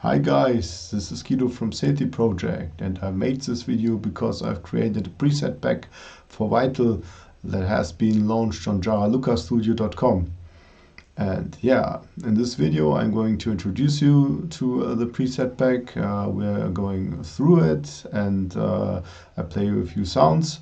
Hi guys, this is Guido from SETI Project, and I made this video because I've created a preset pack for Vital that has been launched on JaraLucaStudio.com. And yeah, in this video I'm going to introduce you to the preset pack. We're going through it, and I play with a few sounds.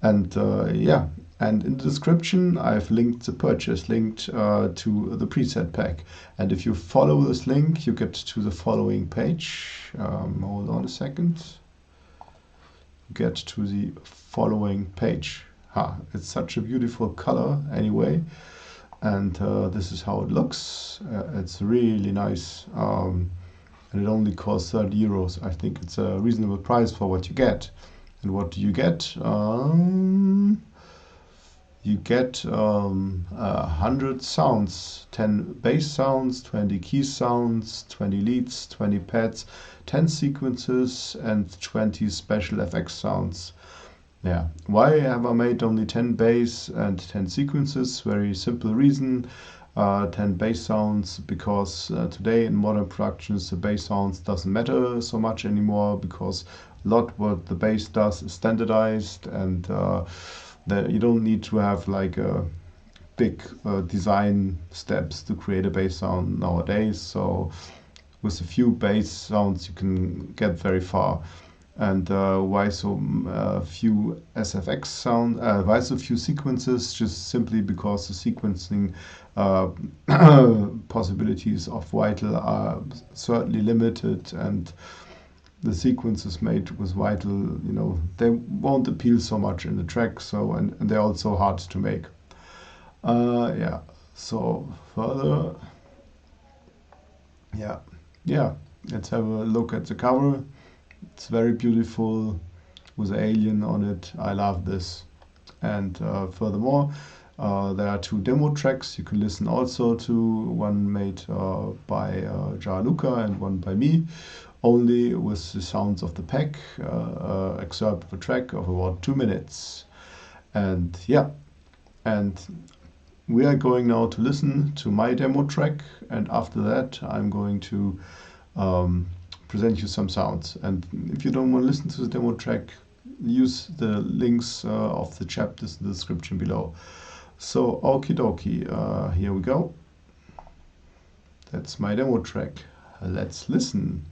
And yeah, and in the description I've linked the purchase link to the preset pack. And if you follow this link, you get to the following page. Hold on a second. Get to the following page. It's such a beautiful color anyway. And this is how it looks. It's really nice. And it only costs 30 euros. I think it's a reasonable price for what you get. And what do you get? You get 100 sounds, 10 bass sounds, 20 key sounds, 20 leads, 20 pads, 10 sequences, and 20 special FX sounds. Yeah, why have I made only 10 bass and 10 sequences? Very simple reason. 10 bass sounds because today in modern productions the bass sounds doesn't matter so much anymore, because a lot what the bass does is standardized, and you don't need to have like a big design steps to create a bass sound nowadays. So with a few bass sounds you can get very far. And why so few SFX sound? Why so few sequences? Just simply because the sequencing possibilities of Vital are certainly limited, and the sequences made with Vital, you know, they won't appeal so much in the track. So and they're also hard to make. Yeah. So further, yeah. Let's have a look at the cover. It's very beautiful with an alien on it. I love this. And furthermore, there are 2 demo tracks you can listen also to. One made by Jara Luca and one by me, only with the sounds of the pack. Excerpt of a track of about 2 minutes. And yeah, and we are going now to listen to my demo track, and after that I'm going to present you some sounds. And if you don't want to listen to the demo track, use the links of the chapters in the description below. So okie dokie, here we go. That's my demo track. Let's listen.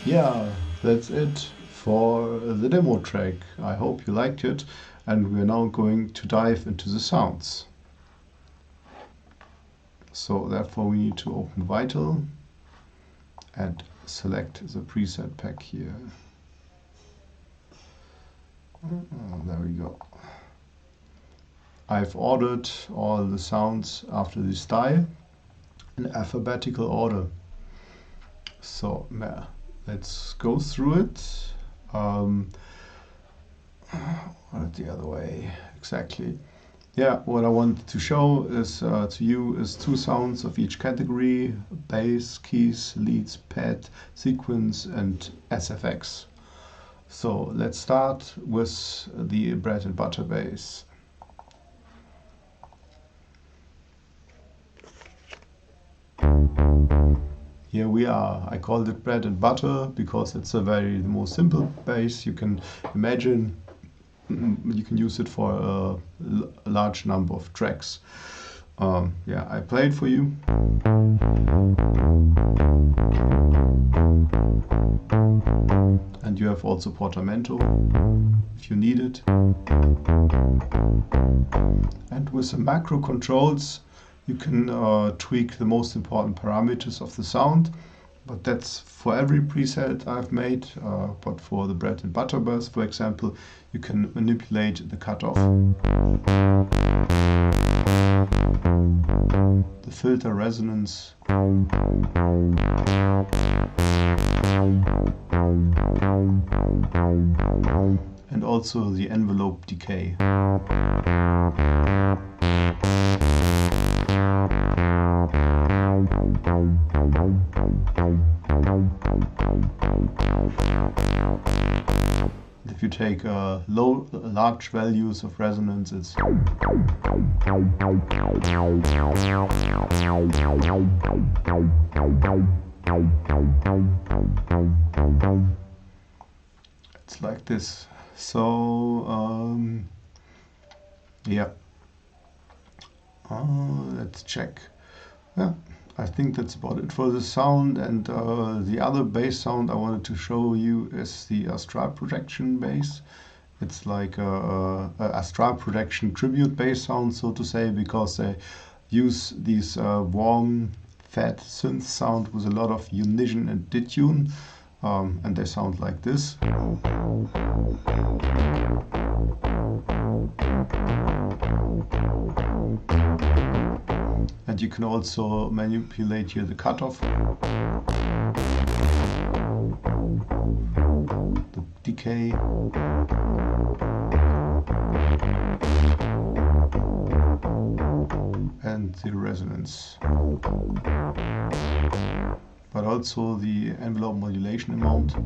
Yeah, that's it for the demo track. I hope you liked it, and we're now going to dive into the sounds. So therefore we need to open Vital and select the preset pack here. There we go. I've ordered all the sounds after this style in alphabetical order. So yeah, let's go through it. Or the other way, exactly. Yeah, what I wanted to show is to you is two sounds of each category: bass, keys, leads, pad, sequence, and SFX. So let's start with the bread and butter bass. Here we are. I called it bread and butter because it's the most simple bass you can imagine. You can use it for a large number of tracks. Yeah, I play it for you. And you have also portamento if you need it. And with the macro controls you can tweak the most important parameters of the sound, but that's for every preset I've made. But for the bread and butter bass, for example, you can manipulate the cutoff, the filter resonance, and also the envelope decay. If you take large values of resonance, it's like this. So yeah, let's check. Yeah, I think that's about it for the sound. And the other bass sound I wanted to show you is the Astral Projection bass. It's like a Astral Projection tribute bass sound, so to say, because they use these warm, fat synth sound with a lot of unison and detune, and they sound like this. And you can also manipulate here the cutoff, the decay, and the resonance, but also the envelope modulation amount.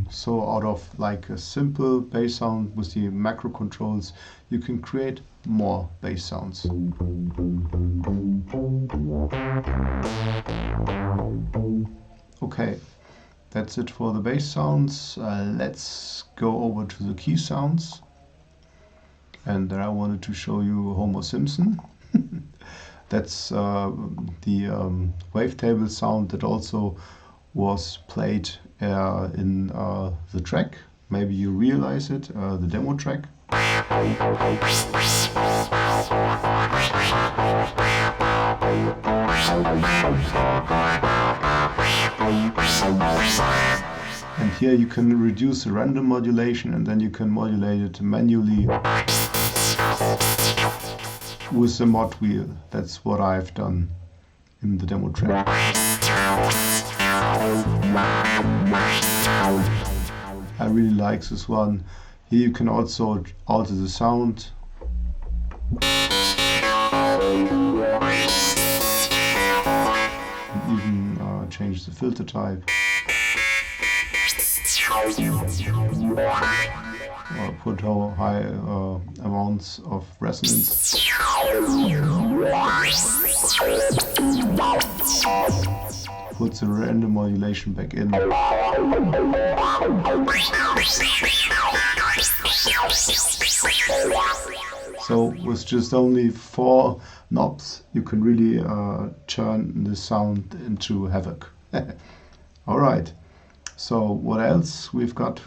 So out of like a simple bass sound with the macro controls, you can create more bass sounds. Okay, that's it for the bass sounds. Let's go over to the key sounds. And there I wanted to show you Homer Simpson. That's the wavetable sound that also was played in the track. Maybe you realize it, the demo track. And here you can reduce the random modulation, and then you can modulate it manually with the mod wheel. That's what I've done in the demo track. I really like this one. Here you can also alter the sound. And even change the filter type. Or put high amounts of resonance. Put the random modulation back in. So with just only 4 knobs, you can really turn the sound into havoc. Alright, so what else we've got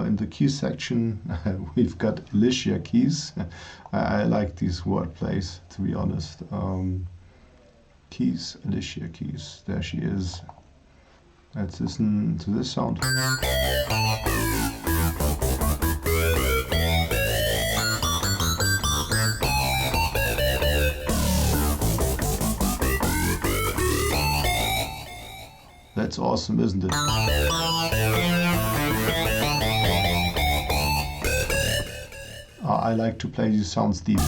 in the key section? We've got Alicia keys. I like these word plays, to be honest. Keys, Alicia keys, there she is. Let's listen to this sound. That's awesome, isn't it? I like to play these sounds deep.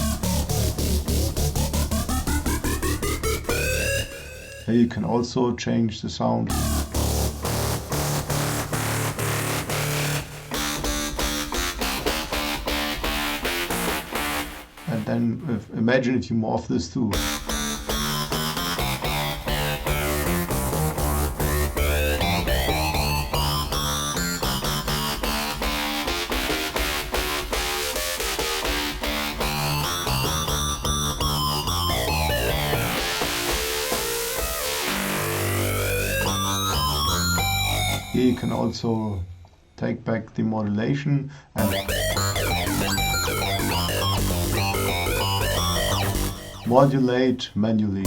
Here you can also change the sound. And then imagine if you morph this too. Here you can also take back the modulation and modulate manually.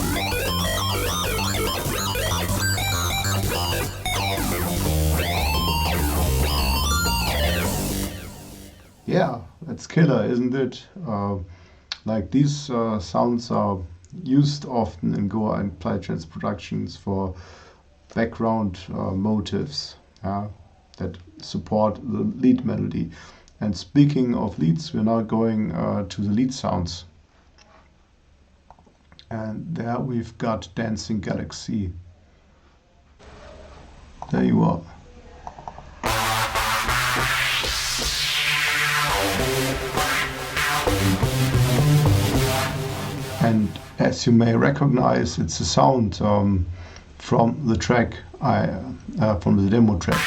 Yeah, that's killer, isn't it? Like these sounds are used often in Goa and Psytrance productions for background motives that support the lead melody. And speaking of leads, we're now going to the lead sounds. And there we've got Dancing Galaxy. There you are. And as you may recognize, it's a sound from the track, from the demo track.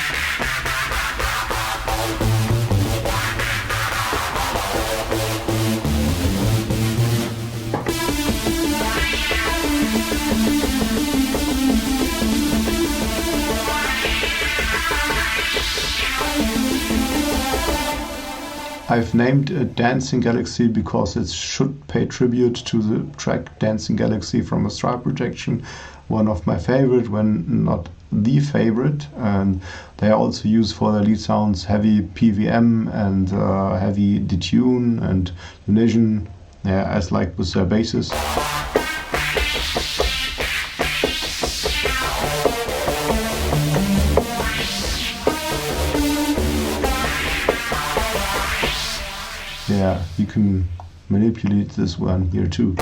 I've named it Dancing Galaxy because it should pay tribute to the track Dancing Galaxy from a Stripe projection, one of my favorite, when not the favorite. And they are also used for their lead sounds heavy PVM and heavy detune and unison, as like with their basses. Yeah, you can manipulate this one here too.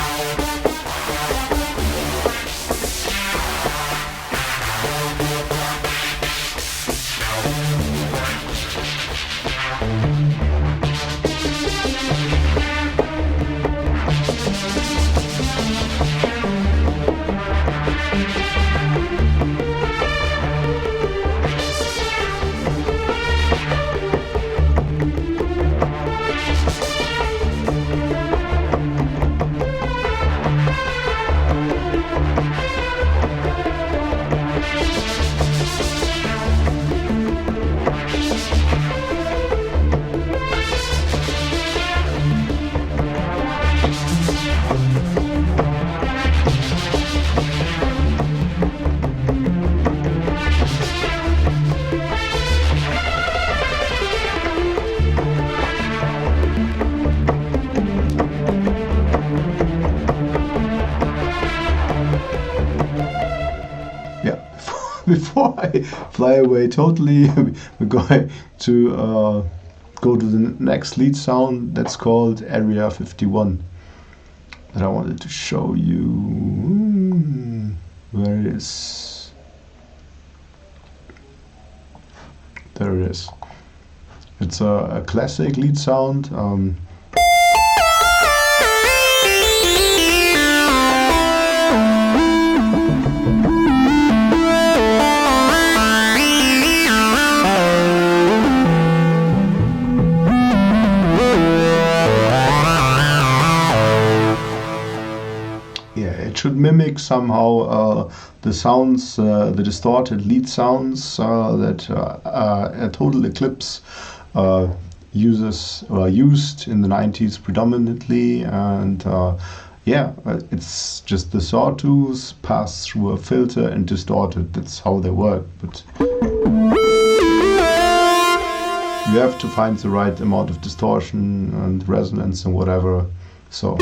Before I fly away totally, we're going to go to the next lead sound that's called Area 51. That I wanted to show you. Where it is? There it is. It's a classic lead sound. Should mimic somehow the sounds, the distorted lead sounds that a Total Eclipse used in the 90s predominantly. And yeah, it's just the sawtooths pass through a filter and distort it. That's how they work. But you have to find the right amount of distortion and resonance and whatever. So.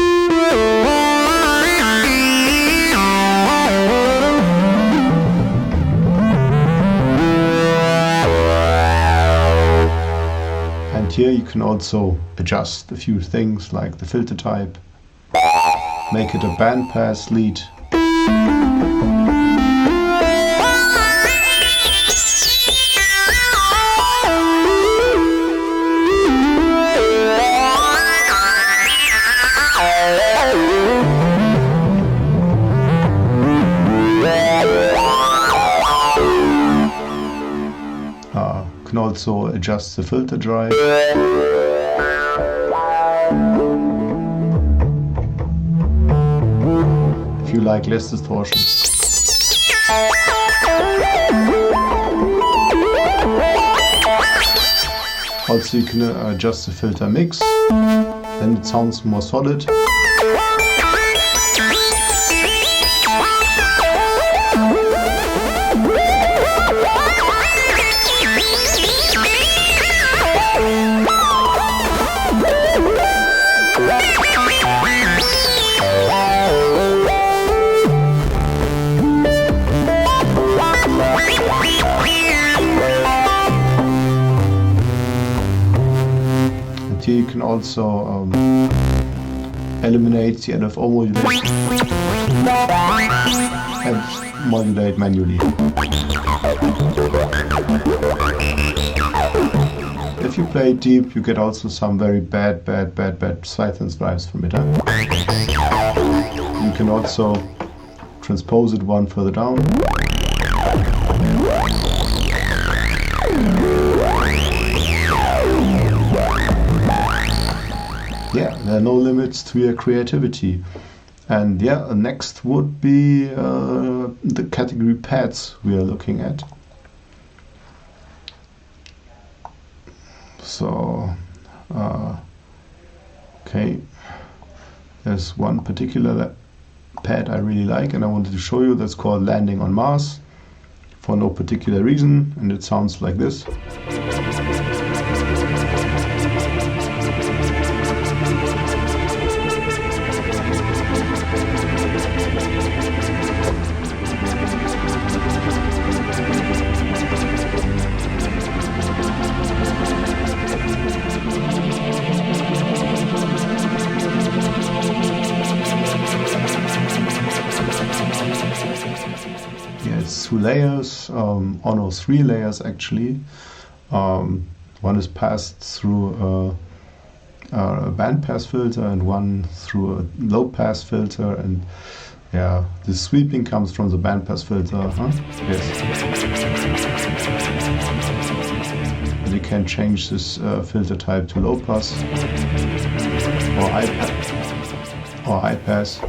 And here you can also adjust a few things like the filter type, make it a bandpass lead. You can also adjust the filter drive. If you like less distortion. Also you can adjust the filter mix, then it sounds more solid. Here you can also eliminate the LFO modulation and modulate manually. If you play it deep, you get also some very bad Psytrance drives from it. You can also transpose it one further down. Yeah, there are no limits to your creativity. And yeah, next would be the category pads we are looking at. So, okay, there's one particular pad I really like and I wanted to show you. That's called Landing on Mars, for no particular reason, and it sounds like this. Two layers, or no, 3 layers actually. One is passed through a bandpass filter and one through a low pass filter, and yeah, the sweeping comes from the bandpass filter, Yes. And you can change this filter type to low pass or high pass.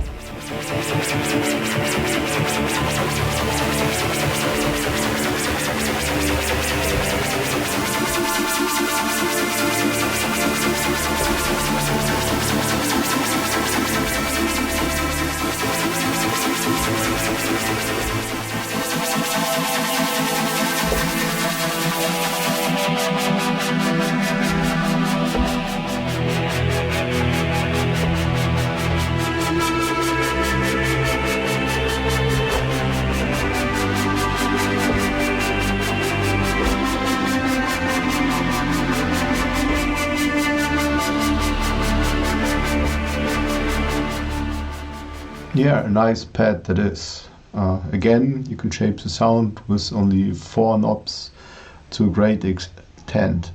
Yeah, a nice pad that is. Again, you can shape the sound with only 4 knobs to a great extent.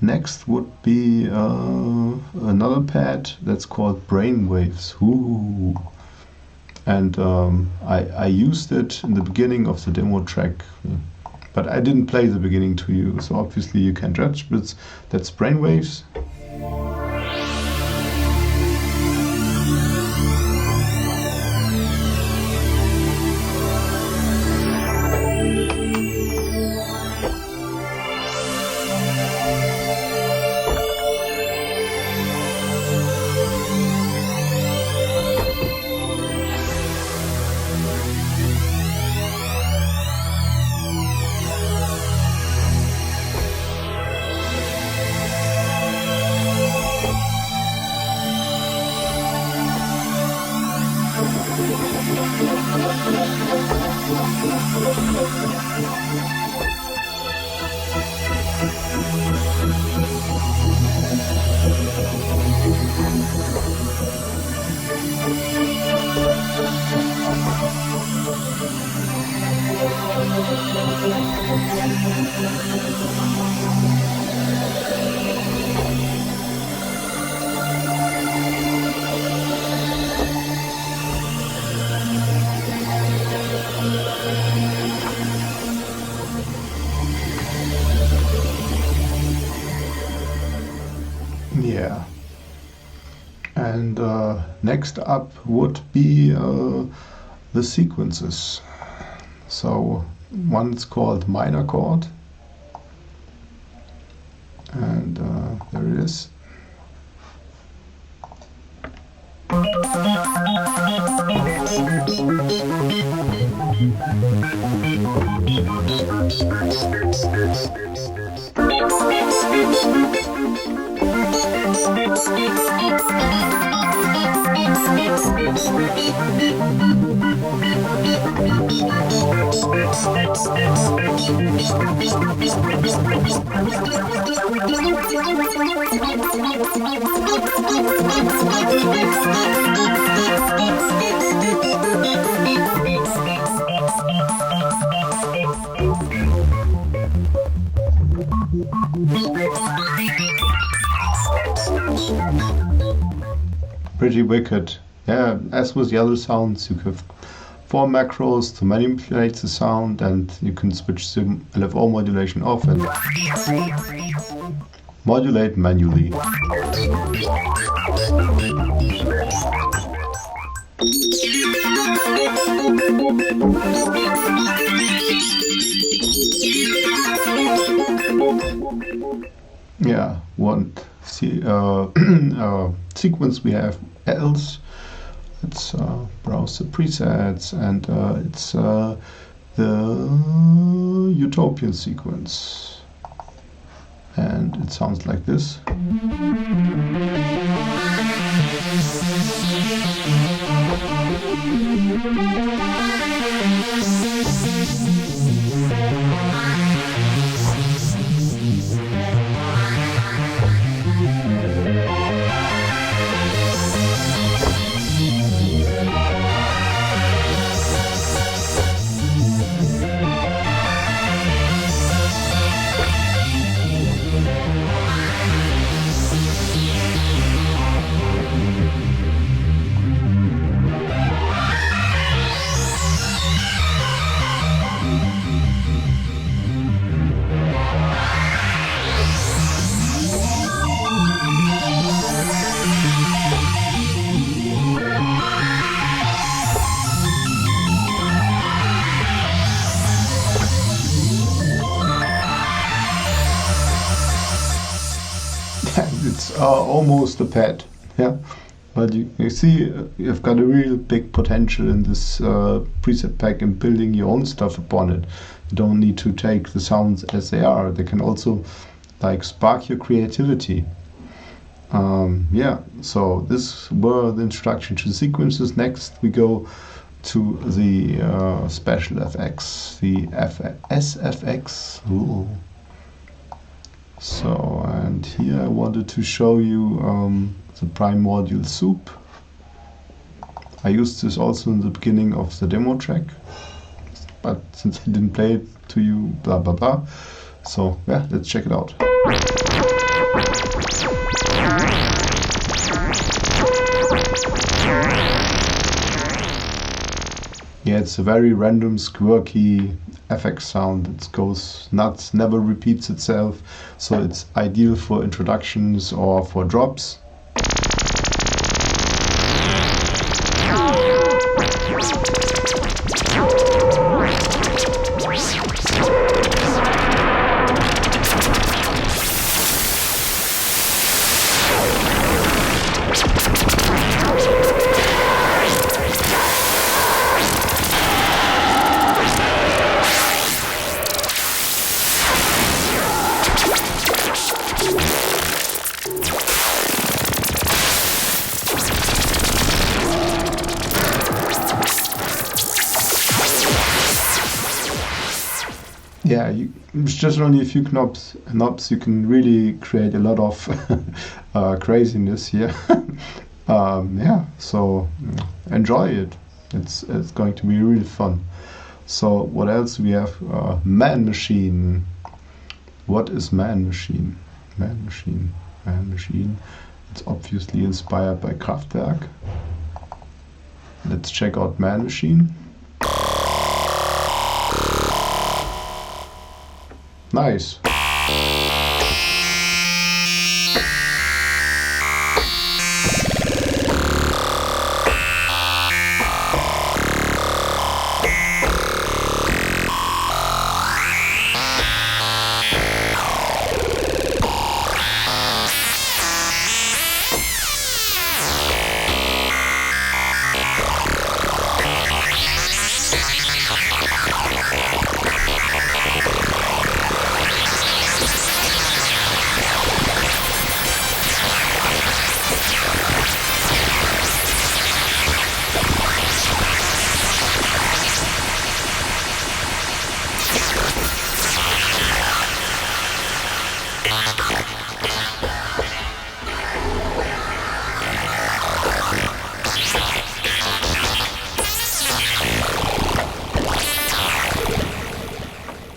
Next would be another pad that's called Brainwaves. Ooh. And I used it in the beginning of the demo track, but I didn't play the beginning to you, so obviously you can judge, but that's Brainwaves. Yeah. And next up would be the sequences. So one's called minor chord, and there it is. Pretty wicked. Yeah, as with the other sounds, you have 4 macros to manipulate the sound, and you can switch the LFO modulation off and modulate manually. Yeah, one sequence we have else. It's browse the presets, and it's the Utopian sequence, and it sounds like this. It's almost a pad, yeah. But you see, you've got a real big potential in this preset pack and building your own stuff upon it. You don't need to take the sounds as they are. They can also like spark your creativity. Yeah, so this were the introduction to the sequences. Next we go to the special FX, the SFX. Ooh. So, and here I wanted to show you the prime module soup. I used this also in the beginning of the demo track, but since I didn't play it to you, blah blah blah. So yeah, let's check it out. Yeah, it's a very random, squirky FX sound. It goes nuts, never repeats itself, so it's ideal for introductions or for drops. Yeah, it's just only a few knobs. You can really create a lot of craziness here. Yeah, so enjoy it. It's going to be really fun. So what else we have? Man Machine. What is Man Machine? Man Machine. Man Machine. It's obviously inspired by Kraftwerk. Let's check out Man Machine. Nice.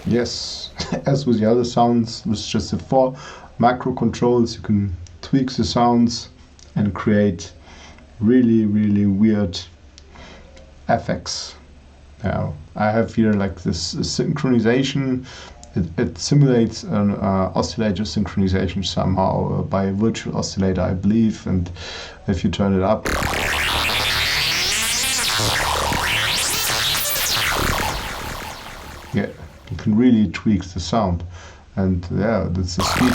Yes, as with the other sounds, with just the 4 macro controls, you can tweak the sounds and create really weird effects. Now, I have here like this synchronization. It simulates an oscillator synchronization somehow by a virtual oscillator, I believe, and if you turn it up, yeah, you can really tweak the sound. And yeah, that's the speed.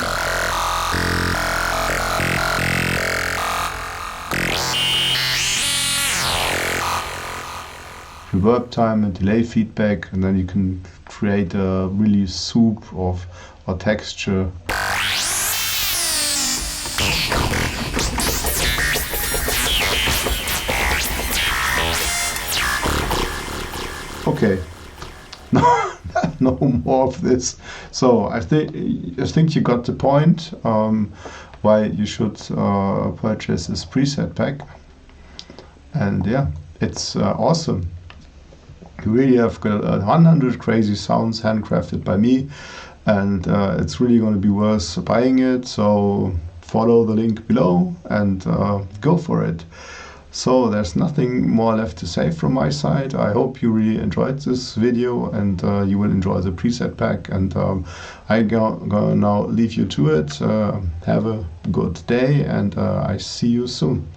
Reverb time and delay feedback, and then you can create a really soup of or texture. Okay, no more of this. So I think you got the point why you should purchase this preset pack. And yeah, it's awesome. You really have got 100 crazy sounds handcrafted by me, and it's really going to be worth buying it. So follow the link below and go for it. So there's nothing more left to say from my side. I hope you really enjoyed this video, and you will enjoy the preset pack, and I'm gonna now leave you to it. Have a good day, and I see you soon.